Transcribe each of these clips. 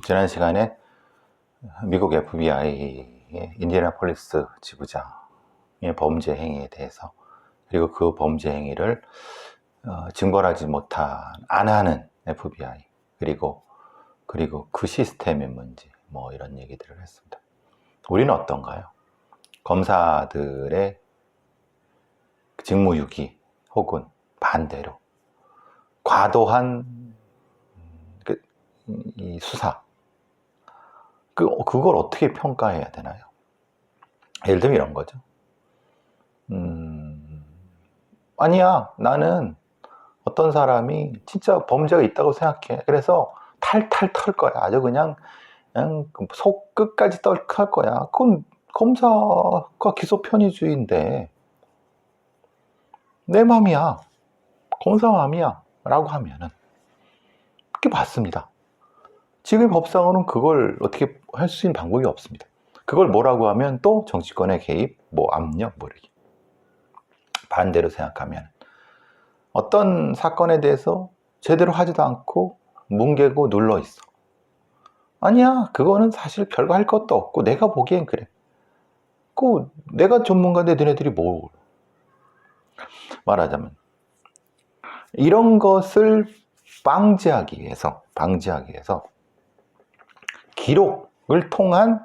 지난 시간에 미국 FBI의 인디애나폴리스 지부장의 범죄 행위에 대해서, 그리고 그 범죄 행위를 증벌하지 안 하는 FBI, 그리고 그 시스템이 뭔지 이런 얘기들을 했습니다. 우리는 어떤가요? 검사들의 직무유기 혹은 반대로 과도한 이 수사, 그걸 어떻게 평가해야 되나요? 예를 들면 이런 거죠. 아니야, 나는 어떤 사람이 진짜 범죄가 있다고 생각해. 그래서 탈탈 털 거야. 아주 그냥 속 끝까지 털 거야. 그건 검사가 기소 편의주의인데 내 맘이야, 검사 맘이야 라고 하면은 그게 맞습니다. 지금 법상으로는 그걸 어떻게 할 수 있는 방법이 없습니다. 그걸 뭐라고 하면 또 정치권의 개입, 압력, 이렇게. 반대로 생각하면 어떤 사건에 대해서 제대로 하지도 않고 뭉개고 눌러 있어. 아니야, 그거는 사실 별거 할 것도 없고 내가 보기엔 그래. 내가 전문가인데 너네들이 뭐. 말하자면 이런 것을 방지하기 위해서 기록을 통한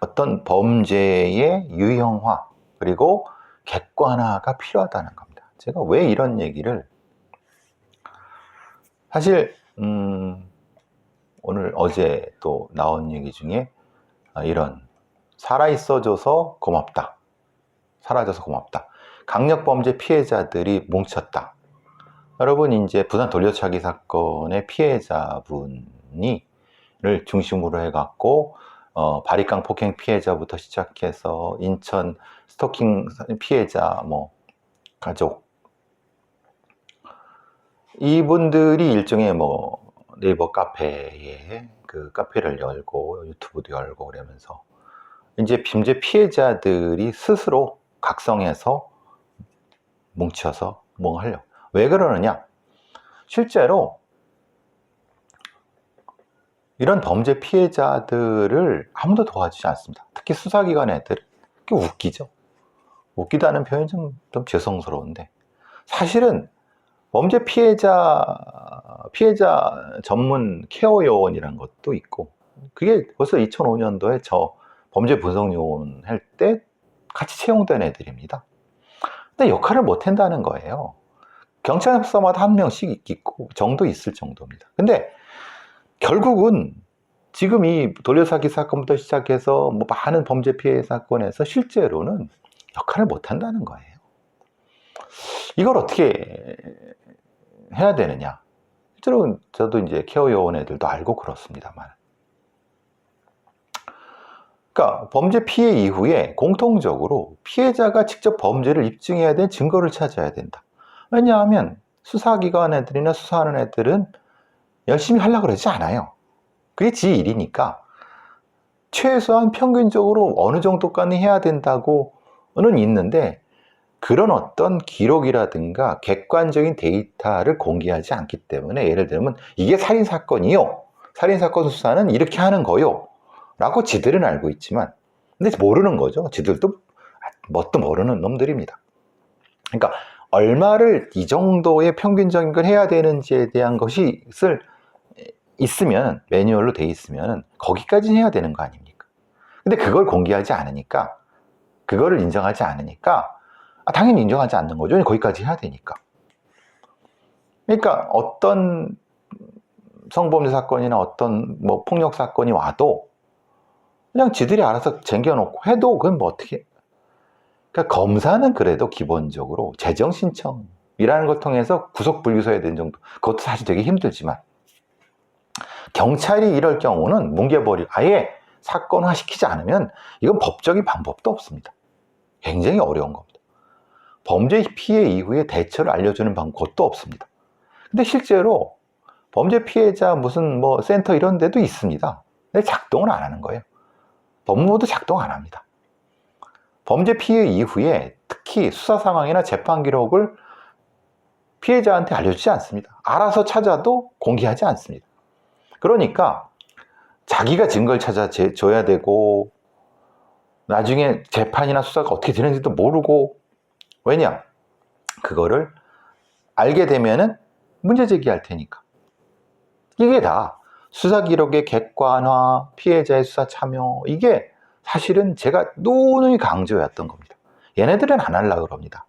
어떤 범죄의 유형화 그리고 객관화가 필요하다는 겁니다. 제가 왜 이런 얘기를, 사실 오늘 어제 또 나온 얘기 중에 이런 살아있어줘서 고맙다, 사라져서 고맙다, 강력범죄 피해자들이 뭉쳤다. 여러분, 이제 부산 돌려차기 사건의 피해자분을 중심으로 해갖고 바리깡 폭행 피해자부터 시작해서 인천 스토킹 피해자 가족, 이분들이 일종의 네이버 카페에 그 카페를 열고 유튜브도 열고 그러면서 이제 범죄 피해자들이 스스로 각성해서 뭉쳐서 하려고. 왜 그러느냐? 실제로 이런 범죄 피해자들을 아무도 도와주지 않습니다. 특히 수사기관 애들. 그게 웃기죠. 웃기다는 표현이 좀 죄송스러운데, 사실은 범죄 피해자 전문 케어 요원이라는 것도 있고, 그게 벌써 2005년도에 저 범죄 분석 요원 할 때 같이 채용된 애들입니다. 근데 역할을 못 한다는 거예요. 경찰서마다 한 명씩 있고 정도 있을 정도입니다. 근데 결국은 지금 이 돌려사기 사건부터 시작해서 많은 범죄 피해 사건에서 실제로는 역할을 못 한다는 거예요. 이걸 어떻게 해야 되느냐? 실제로 저도 이제 케어 요원 애들도 알고 그렇습니다만, 그러니까 범죄 피해 이후에 공통적으로 피해자가 직접 범죄를 입증해야 되는 증거를 찾아야 된다. 왜냐하면 수사기관 애들이나 수사하는 애들은 열심히 하려고 그러지 않아요. 그게 지 일이니까 최소한 평균적으로 어느 정도까지 해야 된다고는 있는데, 그런 어떤 기록이라든가 객관적인 데이터를 공개하지 않기 때문에, 예를 들면 이게 살인사건이요, 살인사건 수사는 이렇게 하는 거요 라고 지들은 알고 있지만, 근데 모르는 거죠. 지들도 뭣도 모르는 놈들입니다. 그러니까 얼마를 이 정도의 평균적인 걸 해야 되는지에 대한 것이 있으면, 매뉴얼로 돼 있으면 거기까지 해야 되는 거 아닙니까? 근데 그걸 공개하지 않으니까, 그거를 인정하지 않으니까 당연히 인정하지 않는 거죠. 거기까지 해야 되니까. 그러니까 어떤 성범죄 사건이나 어떤 폭력 사건이 와도 그냥 지들이 알아서 쟁겨놓고 해도 그건 어떻게. 그러니까 검사는 그래도 기본적으로 재정 신청이라는 걸 통해서 구속 불기소해야 되는 정도, 그것도 사실 되게 힘들지만, 경찰이 이럴 경우는 뭉개버리고 아예 사건화 시키지 않으면 이건 법적인 방법도 없습니다. 굉장히 어려운 겁니다. 범죄 피해 이후에 대처를 알려주는 방법도 없습니다. 근데 실제로 범죄 피해자 무슨 센터 이런 데도 있습니다. 근데 작동을 안 하는 거예요. 법무부도 작동 안 합니다. 범죄 피해 이후에 특히 수사 상황이나 재판 기록을 피해자한테 알려주지 않습니다. 알아서 찾아도 공개하지 않습니다. 그러니까 자기가 증거를 찾아줘야 되고 나중에 재판이나 수사가 어떻게 되는지도 모르고, 왜냐? 그거를 알게 되면은 문제 제기할 테니까. 이게 다 수사 기록의 객관화, 피해자의 수사 참여, 이게 사실은 제가 누누이 강조했던 겁니다. 얘네들은 안 하려고 그럽니다.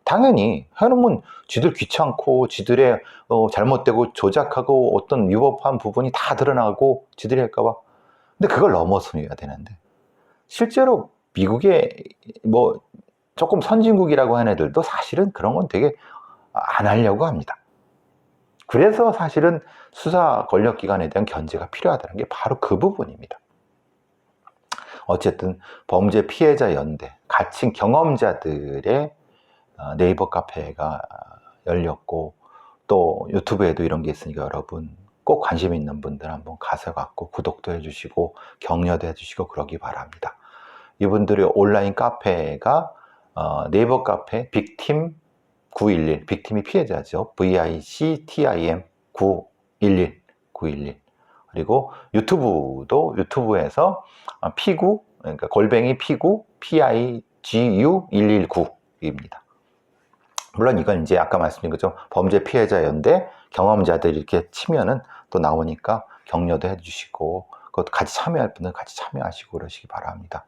당연히 해놓으면 지들 귀찮고 지들의 잘못되고 조작하고 어떤 위법한 부분이 다 드러나고 지들이 할까봐. 근데 그걸 넘어서야 되는데, 실제로 미국의 뭐 조금 선진국이라고 하는 애들도 사실은 그런 건 되게 안 하려고 합니다. 그래서 사실은 수사 권력기관에 대한 견제가 필요하다는 게 바로 그 부분입니다. 어쨌든 범죄 피해자 연대, 갇힌 경험자들의 네이버 카페가 열렸고, 또 유튜브에도 이런 게 있으니까 여러분 꼭 관심 있는 분들 한번 가서 갖고 구독도 해주시고 격려도 해주시고 그러기 바랍니다. 이분들의 온라인 카페가 네이버 카페 빅팀 911, 빅팀이 피해자죠. VICTIM 911. 그리고 유튜브도 유튜브에서 피구, 그러니까 골뱅이 피구, PIGU 119입니다. 물론 이건 이제 아까 말씀드린 것처럼 범죄 피해자 연대 경험자들이 이렇게 치면은 또 나오니까 격려도 해주시고, 그것도 같이 참여할 분은 같이 참여하시고 그러시기 바랍니다.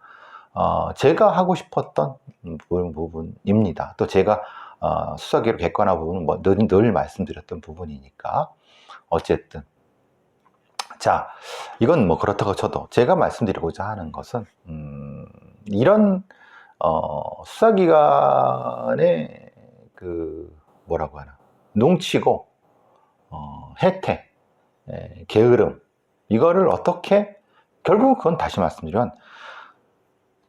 제가 하고 싶었던 부분입니다. 또 제가 수사기록 객관화 부분은 뭐 늘 말씀드렸던 부분이니까. 어쨌든 자, 이건 뭐 그렇다고 쳐도 제가 말씀드리고자 하는 것은 이런 수사기관의 그 뭐라고 하나, 눈치고 혜택, 게으름, 이거를 어떻게, 결국 그건 다시 말씀드리면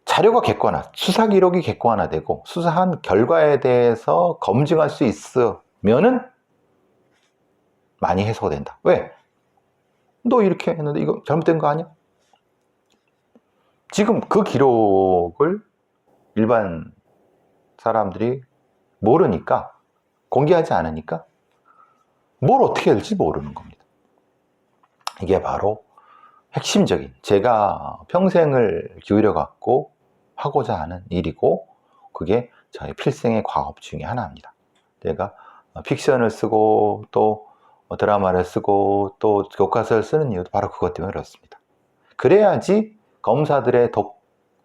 자료가 객관화, 수사 기록이 객관화되고 수사한 결과에 대해서 검증할 수 있으면은 많이 해소가 된다. 왜? 너 이렇게 했는데 이거 잘못된 거 아니야? 지금 그 기록을 일반 사람들이 모르니까, 공개하지 않으니까 뭘 어떻게 해야 될지 모르는 겁니다. 이게 바로 핵심적인, 제가 평생을 기울여 갖고 하고자 하는 일이고, 그게 저의 필생의 과업 중에 하나입니다. 제가 픽션을 쓰고 또 드라마를 쓰고 또 교과서를 쓰는 이유도 바로 그것 때문에 그렇습니다. 그래야지 검사들의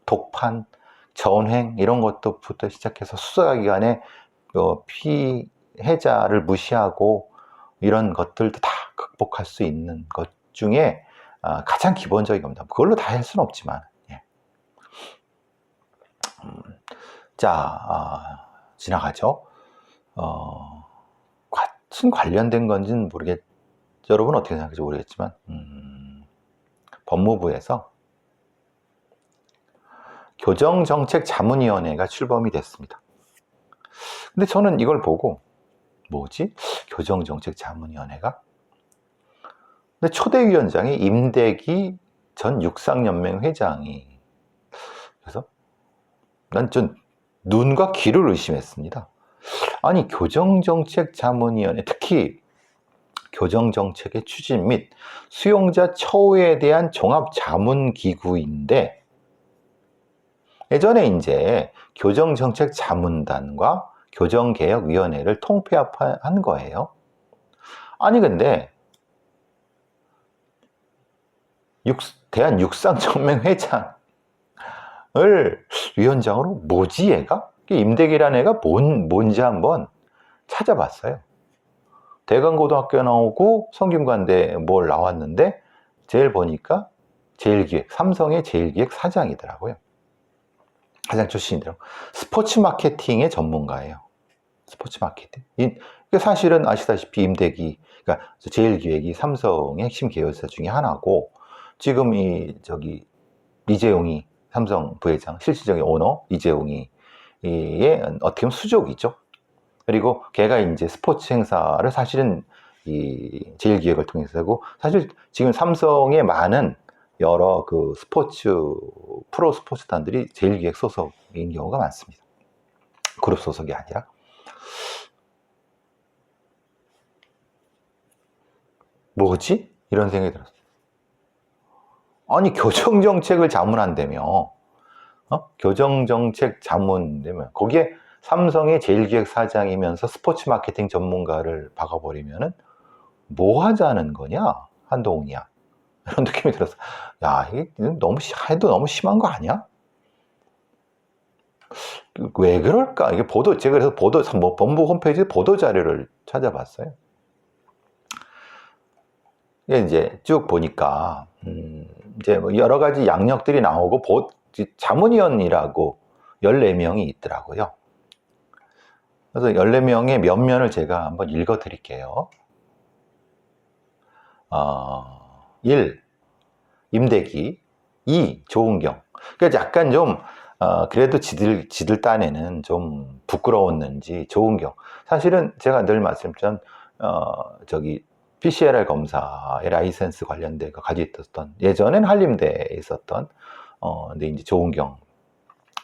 독판, 전횡 이런 것부터 시작해서 수사기관의 피해자를 무시하고 이런 것들도 다 극복할 수 있는 것 중에 가장 기본적인 겁니다. 그걸로 다 할 수는 없지만. 예. 자, 지나가죠. 같은 관련된 건지는 여러분 어떻게 생각할지 모르겠지만, 법무부에서 교정정책자문위원회가 출범이 됐습니다. 근데 저는 이걸 보고, 뭐지? 교정정책자문위원회가? 근데 초대위원장이 임대기 전 육상연맹 회장이, 그래서 난 전 눈과 귀를 의심했습니다. 아니, 교정정책자문위원회, 특히 교정정책의 추진 및 수용자 처우에 대한 종합자문기구인데, 예전에 이제 교정정책자문단과 교정개혁위원회를 통폐합한 거예요. 아니, 근데 대한육상연맹 회장을 위원장으로, 뭐지 얘가? 임대기라는 애가 뭔지 한번 찾아봤어요. 대강고등학교 나오고 성균관대 뭘 나왔는데, 제일 보니까 제일기획, 삼성의 제일기획 사장이더라고요. 사장 출신이더라고요. 스포츠 마케팅의 전문가예요. 스포츠 마케팅. 사실은 아시다시피 임대기, 그러니까 제일기획이 삼성의 핵심 계열사 중에 하나고, 지금 이재용이 삼성 부회장, 실질적인 오너 이재용이 어떻게 보면 수족이죠. 그리고 걔가 이제 스포츠 행사를 사실은 이 제일기획을 통해서 하고, 사실 지금 삼성의 많은 여러 그 프로 스포츠단들이 제일기획 소속인 경우가 많습니다. 그룹 소속이 아니라. 뭐지? 이런 생각이 들었어요. 아니, 교정정책을 자문한다며. 교정정책 자문되면 거기에 삼성의 제일기획사장이면서 스포츠 마케팅 전문가를 박아버리면은 뭐 하자는 거냐, 한동훈이야. 이런 느낌이 들었어. 야, 이게 해도 너무 심한 거 아니야? 왜 그럴까? 이게 제가 그래서 본부 홈페이지 보도 자료를 찾아봤어요. 이게 이제 쭉 보니까, 이제 뭐 여러 가지 양력들이 나오고, 자문위원이라고 14명이 있더라고요. 그래서 14명의 면면을 제가 한번 읽어 드릴게요. 1. 임대기. 2. 조은경. 그러니까 약간 좀 그래도 지들 딴에는 좀 부끄러웠는지 조은경. 사실은 제가 늘 말씀드렸던 PCLR 검사의 라이센스 관련된 거 가지고 있었던, 예전엔 한림대에 있었던 근데 이제 조은경,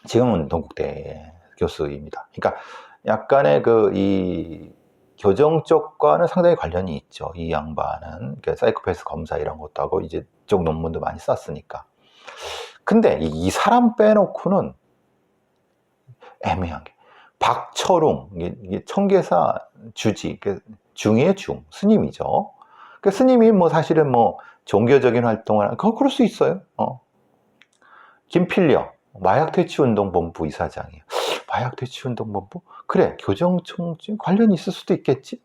지금은 동국대 교수입니다. 그러니까 약간의 이 교정 쪽과는 상당히 관련이 있죠. 이 양반은 사이코패스 검사 이런 것도 하고 이제 쪽 논문도 많이 썼으니까. 근데 이 사람 빼놓고는 애매한 게, 박철웅, 이게 청계사 주지, 중의 중, 스님이죠. 그 스님이 뭐 사실은 뭐 종교적인 활동을, 그럴 수 있어요. 김필려, 마약퇴치운동본부 이사장이에요. 마약퇴치운동본부? 그래, 교정청진 관련이 있을 수도 있겠지?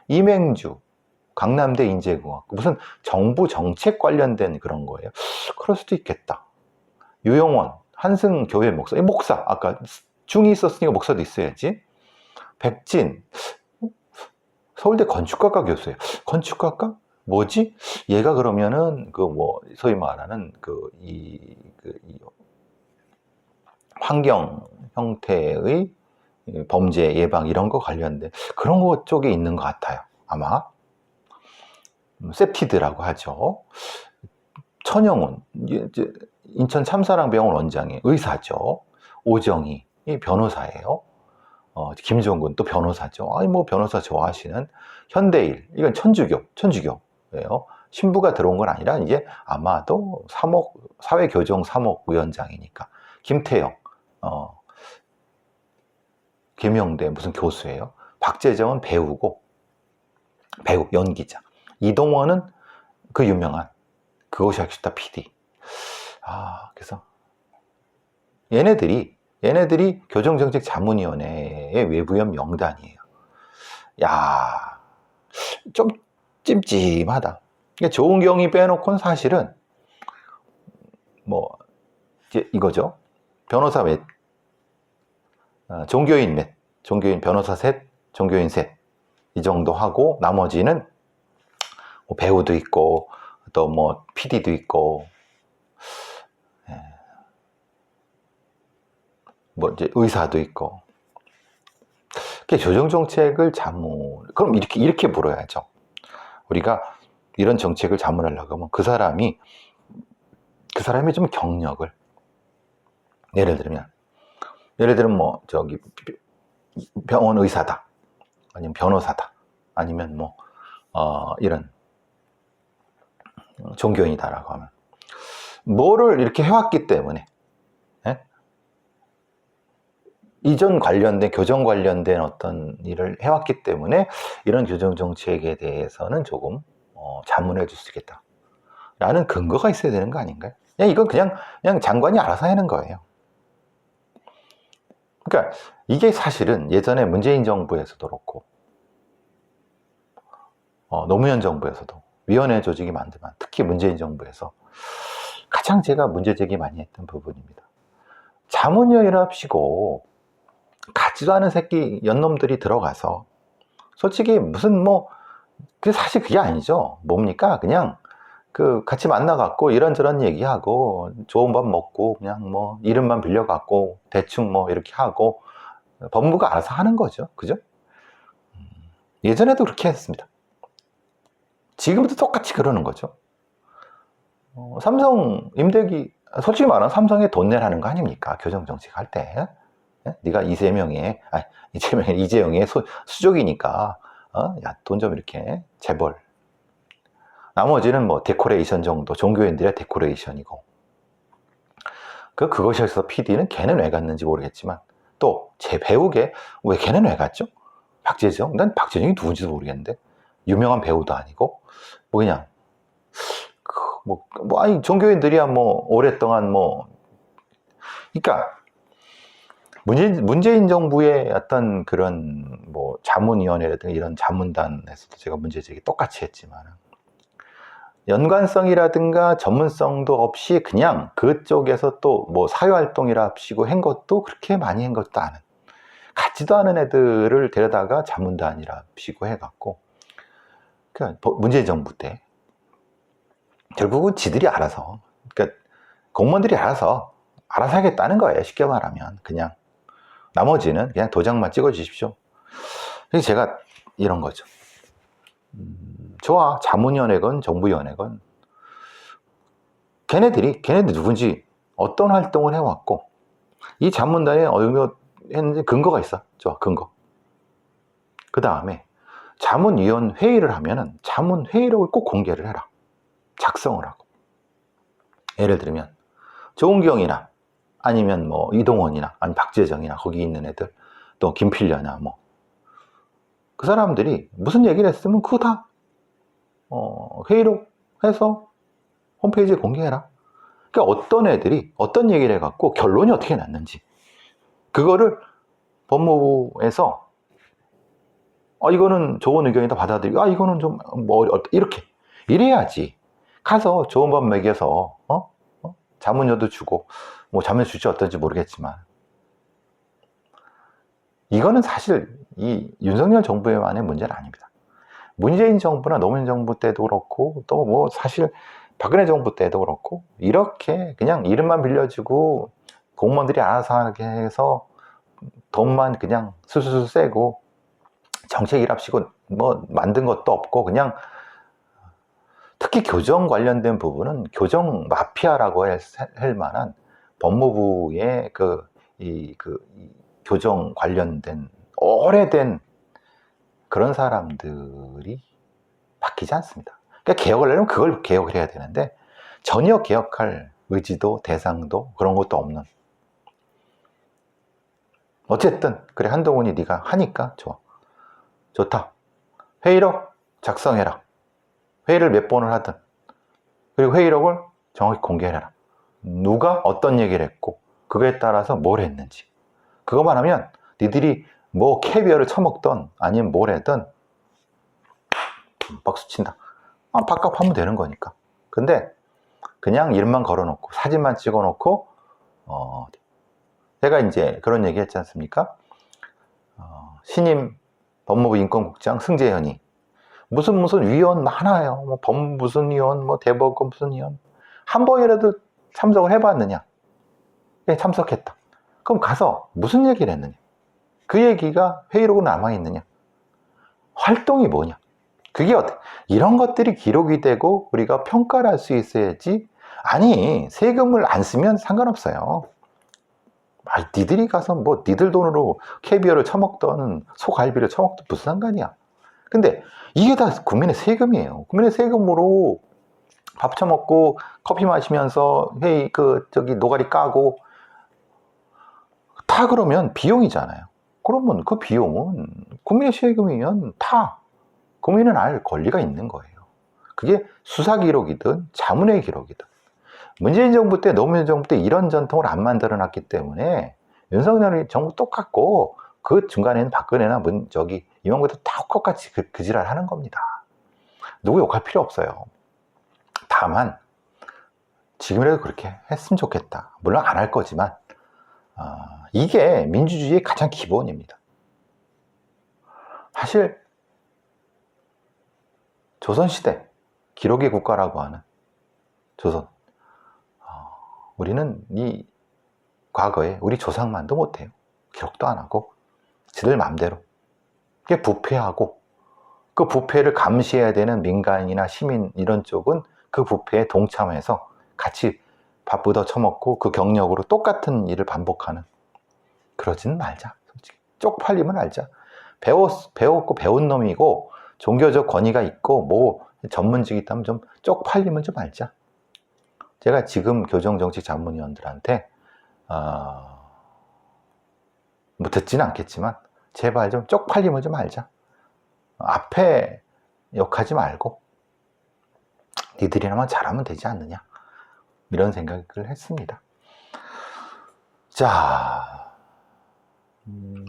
이맹주, 강남대 인재공학, 무슨 정부 정책 관련된 그런 거예요. 그럴 수도 있겠다. 유영원, 한승교회 목사, 아까 중이 있었으니까 목사도 있어야지. 백진, 서울대 건축학과 교수예요. 건축학과? 뭐지? 얘가 그러면은 소위 말하는 이 환경 형태의 범죄 예방 이런 거 관련된 그런 것 쪽에 있는 것 같아요. 아마 셉티드라고 하죠. 천영훈, 인천 참사랑병원 원장이 의사죠. 오정희 변호사예요. 김종근 또 변호사죠. 아니 뭐 변호사 좋아하시는 현대일, 이건 천주교예요. 신부가 들어온 건 아니라 이제 아마도 사회교정 3목 위원장이니까. 김태영, 계명대 무슨 교수예요. 박재정은 배우 연기자. 이동원은 그 유명한 그것이 알겠다 PD. 그래서 얘네들이 교정정책자문위원회의 외부위원 명단이에요. 야, 좀 찜찜하다. 그러니까 조은경이 빼놓고는 사실은 이거죠. 변호사 몇, 종교인 몇, 종교인 변호사 셋, 종교인 셋, 이 정도 하고 나머지는 뭐 배우도 있고 또 뭐 PD도 있고 뭐 이제 의사도 있고. 교정정책을 그럼 이렇게 물어야죠. 우리가 이런 정책을 자문하려고 하면 그 사람이 좀 경력을, 예를 들면 뭐 병원 의사다, 아니면 변호사다, 아니면 뭐 이런 종교인이다라고 하면 뭐를 이렇게 해왔기 때문에, 이전 교정 관련된 어떤 일을 해왔기 때문에 이런 교정 정책에 대해서는 조금 자문해 줄 수 있겠다 라는 근거가 있어야 되는 거 아닌가요? 이건 그냥 장관이 알아서 하는 거예요. 그러니까 이게 사실은 예전에 문재인 정부에서도 그렇고 노무현 정부에서도 위원회 조직이 만들면, 특히 문재인 정부에서 가장 제가 문제 제기 많이 했던 부분입니다. 자문위원회를 합시고 같지도 않은 새끼 연놈들이 들어가서 솔직히 무슨 사실 그게 아니죠. 뭡니까? 그냥 같이 만나갖고 이런저런 얘기하고 좋은 밥 먹고 그냥 이름만 빌려갖고 대충 이렇게 하고 법무부가 알아서 하는 거죠. 그죠? 예전에도 그렇게 했습니다. 지금도 똑같이 그러는 거죠. 삼성 임대기, 솔직히 말하면 삼성에 돈 내라는 거 아닙니까? 교정정책 할 때. 네가 이재명의 수족이니까 야, 돈 좀 이렇게 재벌 나머지는 뭐 데코레이션 정도, 종교인들의 데코레이션이고. 그것이어서 PD는 걔는 왜 갔는지 모르겠지만, 또 제 배우계 왜 걔는 왜 갔죠? 박재정? 난 박재정이 누군지도 모르겠는데, 유명한 배우도 아니고, 뭐 그냥 아니 종교인들이야 뭐 오랫동안 그러니까 문재인 정부의 어떤 그런 뭐 자문위원회라든가 이런 자문단에서도 제가 문제제기 똑같이 했지만, 연관성이라든가 전문성도 없이 그냥 그쪽에서 또 뭐 사회활동이라 합시고 한 것도 그렇게 많이 한 것도 않은, 같지도 않은 애들을 데려다가 자문단이라 합시고 해갖고, 그러니까 문재인 정부 때 결국은 지들이 알아서, 그러니까 공무원들이 알아서 하겠다는 거예요. 쉽게 말하면 그냥 나머지는 그냥 도장만 찍어 주십시오. 그래서 제가 이런 거죠. 좋아, 자문위원회건 정부위원회건 걔네들 누군지 어떤 활동을 해왔고 이 자문단에 어느 했는지 근거가 있어. 좋아, 근거. 그 다음에 자문위원 회의를 하면은 자문회의록을 꼭 공개를 해라. 작성을 하고. 예를 들면 조은경이나 아니면 뭐 이동원이나 아니 박재정이나 거기 있는 애들, 또 김필려나 뭐 그 사람들이 무슨 얘기를 했으면 그거 다 회의록 해서 홈페이지에 공개해라. 그러니까 어떤 애들이 어떤 얘기를 해갖고 결론이 어떻게 났는지 그거를 법무부에서 이거는 좋은 의견이다 받아들이고 이거는 좀 뭐 이렇게 이래야지 가서 좋은 밥 먹여서 자문료도 주고 뭐 자문료 줄지 어떤지 모르겠지만, 이거는 사실 이 윤석열 정부만의 문제는 아닙니다. 문재인 정부나 노무현 정부 때도 그렇고 또 뭐 사실 박근혜 정부 때도 그렇고 이렇게 그냥 이름만 빌려주고 공무원들이 알아서 하게 해서 돈만 그냥 수수수 떼고 정책이랍시고 뭐 만든 것도 없고, 그냥 특히 교정 관련된 부분은 교정 마피아라고 할 만한 법무부의 이 교정 관련된 오래된 그런 사람들이 바뀌지 않습니다. 그러니까 개혁을 하려면 그걸 개혁을 해야 되는데 전혀 개혁할 의지도 대상도 그런 것도 없는. 어쨌든 그래, 한동훈이 네가 하니까 좋다. 회의록 작성해라. 회의를 몇 번을 하든, 그리고 회의록을 정확히 공개해라. 누가 어떤 얘기를 했고 그거에 따라서 뭘 했는지. 그것만 하면 니들이 뭐 캐비어를 처먹던 아니면 뭘 했든 박수 친다. 밥값하면 되는 거니까. 근데 그냥 이름만 걸어놓고 사진만 찍어놓고 제가 이제 그런 얘기 했지 않습니까? 신임 법무부 인권국장 승재현이 무슨 위원 많아요. 뭐 법무부 무슨 위원, 뭐 대법원 무슨 위원, 한 번이라도 참석을 해봤느냐? 네, 참석했다. 그럼 가서 무슨 얘기를 했느냐? 그 얘기가 회의록으로 남아있느냐? 활동이 뭐냐? 그게 이런 것들이 기록이 되고 우리가 평가를 할 수 있어야지. 아니, 세금을 안 쓰면 상관없어요. 니들이 가서 뭐 니들 돈으로 캐비어를 처먹던 소갈비를 처먹던 무슨 상관이야. 근데 이게 다 국민의 세금이에요. 국민의 세금으로 밥 처먹고 커피 마시면서 회의 노가리 까고 다 그러면 비용이잖아요. 그러면 그 비용은 국민의 세금이면 다 국민은 알 권리가 있는 거예요. 그게 수사 기록이든 자문회 기록이든. 문재인 정부 때, 노무현 정부 때 이런 전통을 안 만들어 놨기 때문에 윤석열 정부 똑같고 그 중간에는 박근혜나 이명박도 다 똑같이 그 지랄 하는 겁니다. 누구 욕할 필요 없어요. 다만 지금이라도 그렇게 했으면 좋겠다. 물론 안 할 거지만 이게 민주주의의 가장 기본입니다. 사실 조선시대 기록의 국가라고 하는 조선, 우리는 이 과거에 우리 조상만도 못해요. 기록도 안 하고 지들 마음대로 그게 부패하고, 그 부패를 감시해야 되는 민간이나 시민 이런 쪽은 그 부패에 동참해서 같이 밥 얻어 처먹고 그 경력으로 똑같은 일을 반복하는. 그러지는 말자. 솔직히 쪽팔림을 알자. 배웠고 배운 놈이고 종교적 권위가 있고 뭐 전문직이 있다면 좀 쪽팔림을 좀 알자. 제가 지금 교정정책 자문위원들한테 뭐 듣지는 않겠지만 제발 좀 쪽팔림을 좀 알자. 앞에 욕하지 말고 니들이나만 잘하면 되지 않느냐, 이런 생각을 했습니다. 자,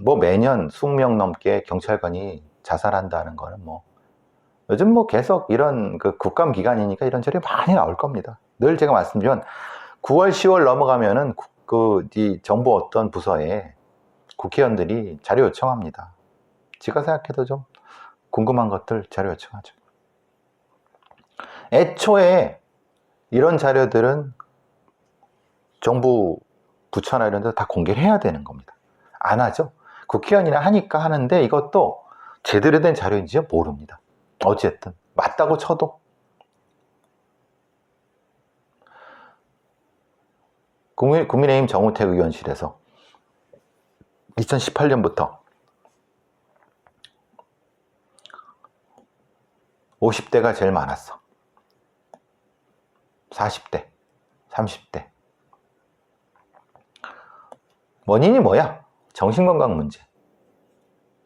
뭐 매년 20명 넘게 경찰관이 자살한다는 거는 뭐 요즘 뭐 계속 이런 그 국감 기간이니까 이런저런 많이 나올 겁니다. 늘 제가 말씀드린 9월 10월 넘어가면은 이 정부 어떤 부서에 국회의원들이 자료 요청합니다. 제가 생각해도 좀 궁금한 것들 자료 요청하죠. 애초에 이런 자료들은 정부 부처나 이런 데 다 공개를 해야 되는 겁니다. 안 하죠. 국회의원이나 하니까 하는데 이것도 제대로 된 자료인지 모릅니다. 어쨌든 맞다고 쳐도 국민의힘 정우택 의원실에서 2018년부터 50대가 제일 많았어. 40대, 30대. 원인이 뭐야? 정신건강 문제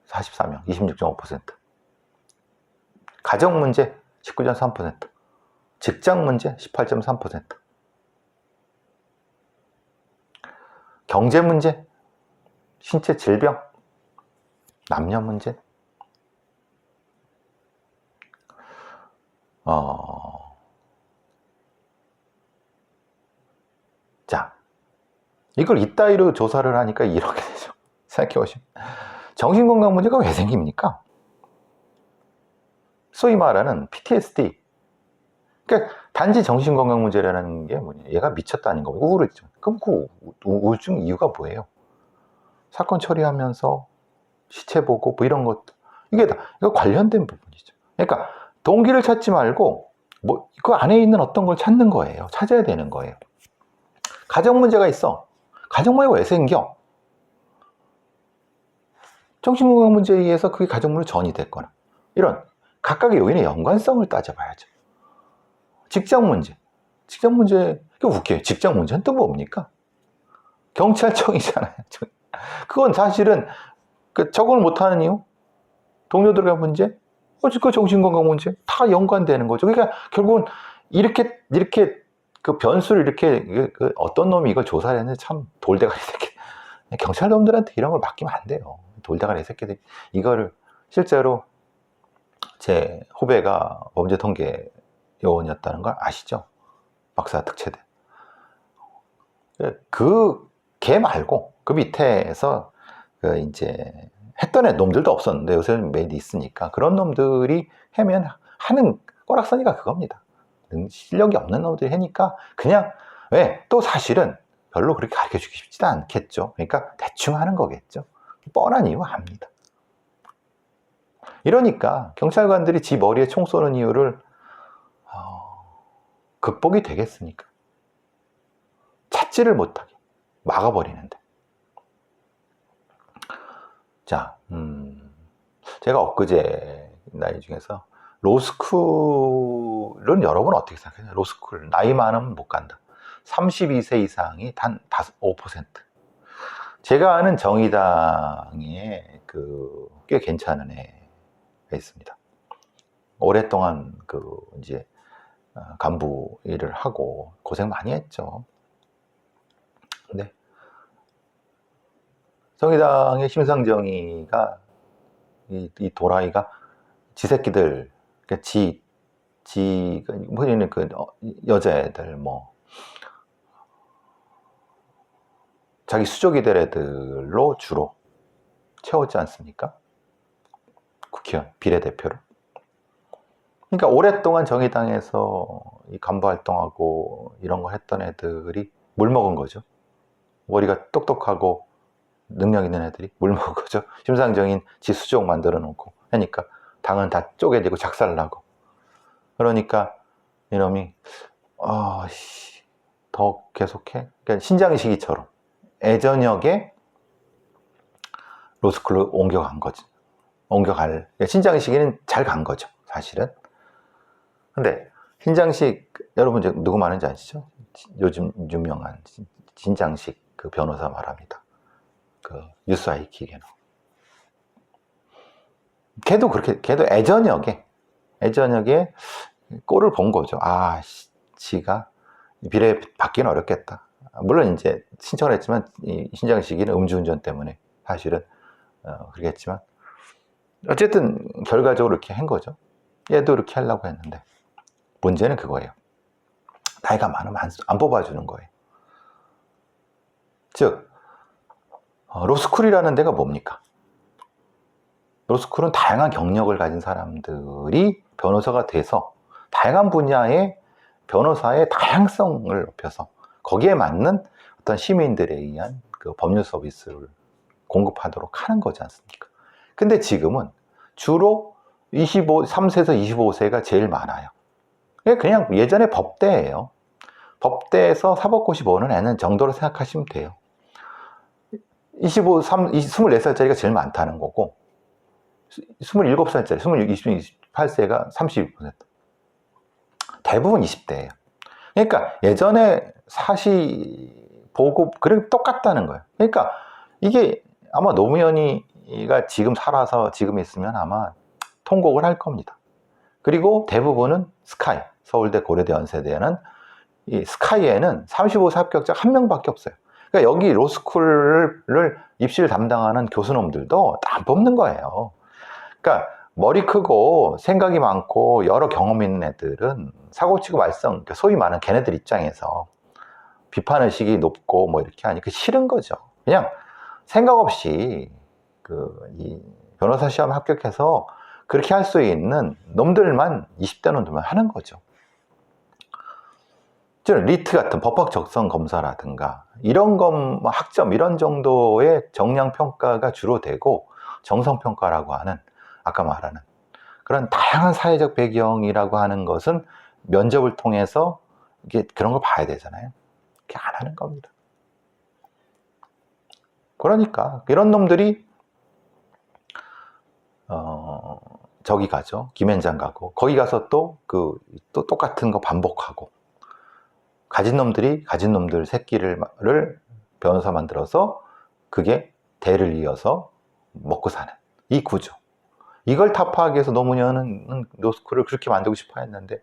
44명, 26.5%. 가정 문제 19.3%. 직장 문제 18.3%. 경제 문제, 신체 질병, 남녀 문제. 자, 이걸 이따위로 조사를 하니까 이렇게 되죠. 생각해보시면 정신건강 문제가 왜 생깁니까? 소위 말하는 PTSD. 그러니까 단지 정신건강 문제라는 게 뭐냐, 얘가 미쳤다는 거고 우울증. 그럼 그 우울증 이유가 뭐예요? 사건 처리하면서 시체 보고 뭐 이런 것, 이게 다 이거 관련된 부분이죠. 그러니까 동기를 찾지 말고 뭐 그 안에 있는 어떤 걸 찾는 거예요. 찾아야 되는 거예요. 가정 문제가 있어. 가정 문제가 왜 생겨? 정신건강 문제에 의해서 그게 가정 문제로 전이 됐거나 이런 각각의 요인의 연관성을 따져봐야죠. 직장 문제. 직장 문제, 이게 웃겨요. 직장 문제는 또 뭡니까? 경찰청이잖아요. 그건 사실은 적응을 못하는 이유, 동료들과 문제, 그 정신건강 문제 다 연관되는 거죠. 그러니까 결국은 이렇게 그 변수를 이렇게 어떤 놈이 이걸 조사를 했는데 참 돌대가리 새끼. 경찰 놈들한테 이런 걸 맡기면 안 돼요. 돌대가리 새끼들. 이거를 실제로 제 후배가 범죄통계 요원이었다는 걸 아시죠? 박사 특채대. 걔 말고 그 밑에서 이제 했던 놈들도 없었는데 요새는 매일 있으니까 그런 놈들이 하면 하는 꼬락서니가 그겁니다. 실력이 없는 놈들이 하니까 그냥 왜 또 사실은 별로 그렇게 가르쳐주기 쉽지도 않겠죠. 그러니까 대충 하는 거겠죠. 뻔한 이유 압니다. 이러니까 경찰관들이 지 머리에 총 쏘는 이유를 극복이 되겠습니까? 찾지를 못하게 막아버리는데. 자, 제가 엊그제 나이 중에서 로스쿨은 여러분 어떻게 생각해요? 로스쿨 나이 많으면 못 간다. 32세 이상이 단 5%. 제가 아는 정의당에 꽤 괜찮은 애가 있습니다. 오랫동안 이제 간부 일을 하고 고생 많이 했죠. 근데 정의당의 심상정의가 이 도라이가 지 새끼들, 그러니까 뭐냐면 여자애들 자기 수족이 될 애들로 주로 채웠지 않습니까? 국회의원 비례대표를. 그러니까 오랫동안 정의당에서 이 간부 활동하고 이런 거 했던 애들이 물 먹은 거죠. 머리가 똑똑하고 능력 있는 애들이 물 먹은 거죠. 심상정인 지 수족 만들어 놓고 하니까 당은 다 쪼개지고 작살나고. 그러니까 이놈이 더 계속해. 그러니까 신장 시기처럼 애저녁에 로스쿨로 옮겨간 거지. 그러니까 신장 시기는 잘 간 거죠, 사실은. 근데 신장식 여러분 누구 말하는지 아시죠? 요즘 유명한 신장식 그 변호사 말합니다. 그 유스아이키 걔도 애저녁에 꼴을 본 거죠. 아, 지가 비례 받기는 어렵겠다. 물론 이제 신청을 했지만 이 신장식이는 음주운전 때문에 사실은 그러겠지만 어쨌든 결과적으로 이렇게 한 거죠. 얘도 이렇게 하려고 했는데 문제는 그거예요. 나이가 많으면 안 뽑아주는 거예요. 즉 로스쿨이라는 데가 뭡니까? 로스쿨은 다양한 경력을 가진 사람들이 변호사가 돼서 다양한 분야의 변호사의 다양성을 높여서 거기에 맞는 어떤 시민들에 의한 그 법률 서비스를 공급하도록 하는 거지 않습니까? 근데 지금은 주로 3세에서 25세가 제일 많아요. 그냥 예전에 법대예요. 법대에서 사법고시 보는 애는 정도로 생각하시면 돼요. 24살짜리가 제일 많다는 거고 27살짜리, 28세가 32%. 대부분 20대예요. 그러니까 예전에 보고 그렇게 똑같다는 거예요. 그러니까 이게 아마 노무현이가 지금 살아서 지금 있으면 아마 통곡을 할 겁니다. 그리고 대부분은 스카이, 서울대, 고려대, 연세대는 이 스카이에는 35세 합격자 한 명밖에 없어요. 그러니까 여기 로스쿨을 입시를 담당하는 교수놈들도 안 뽑는 거예요. 그러니까 머리 크고 생각이 많고 여러 경험 있는 애들은 사고치고 말썽, 소위 말하는 걔네들 입장에서 비판의식이 높고 뭐 이렇게 하니까 싫은 거죠. 그냥 생각 없이 이 변호사 시험 합격해서 그렇게 할 수 있는 놈들만 20대 놈들만 하는 거죠. 리트 같은 법학 적성 검사라든가 이런 것 학점 이런 정도의 정량 평가가 주로 되고 정성 평가라고 하는 아까 말하는 그런 다양한 사회적 배경이라고 하는 것은 면접을 통해서 이게 그런 걸 봐야 되잖아요. 그렇게 안 하는 겁니다. 그러니까 이런 놈들이 저기 가죠. 김앤장 가고 거기 가서 또 똑같은 거 반복하고 가진 놈들 새끼를 변호사 만들어서 그게 대를 이어서 먹고 사는 이 구조. 이걸 타파하기 위해서 노무현은 로스쿨을 그렇게 만들고 싶어 했는데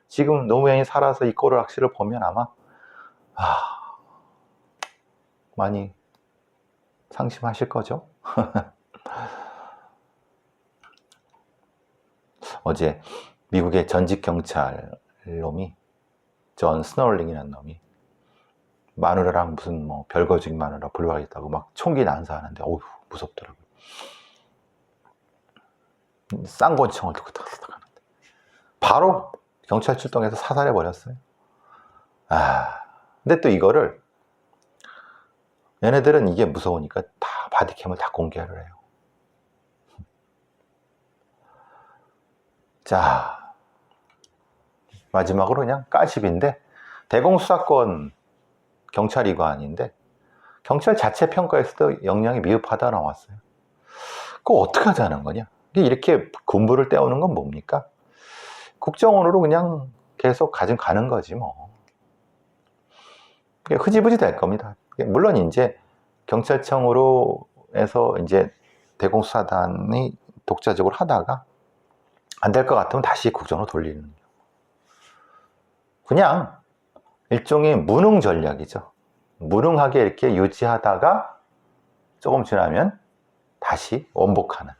지금 노무현이 살아서 이 꼴을 악시를 보면 아마 많이 상심하실 거죠. 어제 미국의 전직 경찰 놈이 존 스노울링이라는 놈이 마누라랑 무슨 별거 중인 마누라 불러가겠다고 막 총기 난사하는데 어휴 무섭더라고요. 쌍권총을 들고 탁탁 하는데 바로 경찰 출동해서 사살해 버렸어요. 근데 또 이거를 얘네들은 이게 무서우니까 다 바디캠을 다 공개를 해요. 자, 마지막으로 그냥 까십인데 대공수사권 경찰이관인데 경찰 자체 평가에서도 역량이 미흡하다 나왔어요. 그거 어떻게 하자는 거냐? 이렇게 군부를 떼우는 건 뭡니까? 국정원으로 그냥 계속 가는 거지 뭐. 흐지부지 될 겁니다. 물론 이제 경찰청으로 해서 이제 대공수사단이 독자적으로 하다가 안 될 것 같으면 다시 국정으로 돌리는 그냥 일종의 무능 전략이죠. 무능하게 이렇게 유지하다가 조금 지나면 다시 원복하는.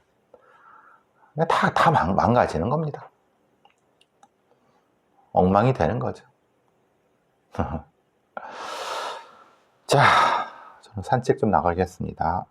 다 망가지는 겁니다. 엉망이 되는 거죠. 자, 저는 산책 좀 나가겠습니다.